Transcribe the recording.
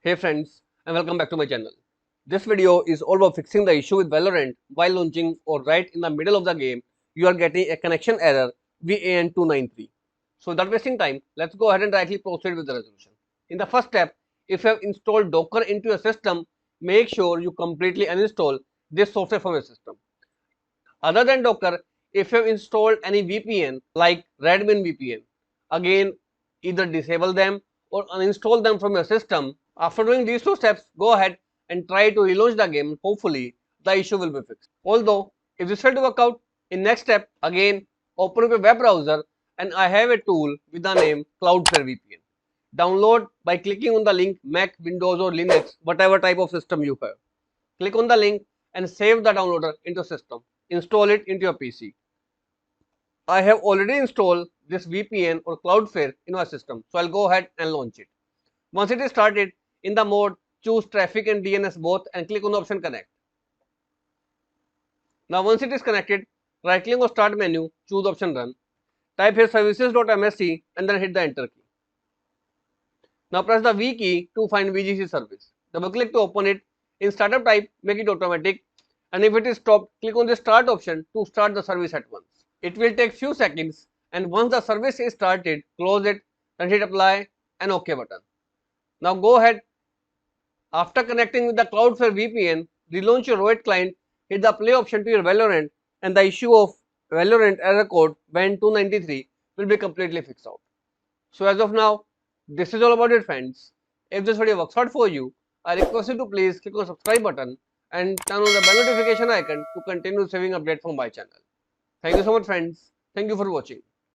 Hey friends, and welcome back to my channel. This video is all about fixing the issue with Valorant while launching or right in the middle of the game you are getting a connection error VAN293. So without wasting time, let's go ahead and directly proceed with the resolution. In the first step, if you have installed Docker into your system, make sure you completely uninstall this software from your system. Other than Docker, if you have installed any VPN like Redmin VPN, again either disable them or uninstall them from your system. After doing these two steps, go ahead and try to relaunch the game. Hopefully, the issue will be fixed. Although, if this failed to work out, in next step, again open up a web browser and I have a tool with the name Cloudflare VPN. Download by clicking on the link Mac, Windows or Linux, whatever type of system you have. Click on the link and save the downloader into system. Install it into your PC. I have already installed this VPN or Cloudflare in my system, so I'll go ahead and launch it. Once it is started, in the mode, choose traffic and DNS both and click on the option connect. Now once it is connected, right click on start menu, choose option run. Type here services.msc and then hit the enter key. Now press the V key to find VGC service. Double click to open it. In startup type, make it automatic, and if it is stopped, click on the start option to start the service at once. It will take few seconds, and once the service is started, close it, then hit apply and OK button. Now go ahead. After connecting with the Cloudflare VPN, relaunch your Roid client, hit the play option to your Valorant, and the issue of Valorant error code WAN293 will be completely fixed out. So as of now, this is all about it friends. If this video works out for you, I request you to please click on the subscribe button and turn on the bell notification icon to continue receiving updates from my channel. Thank you so much friends. Thank you for watching.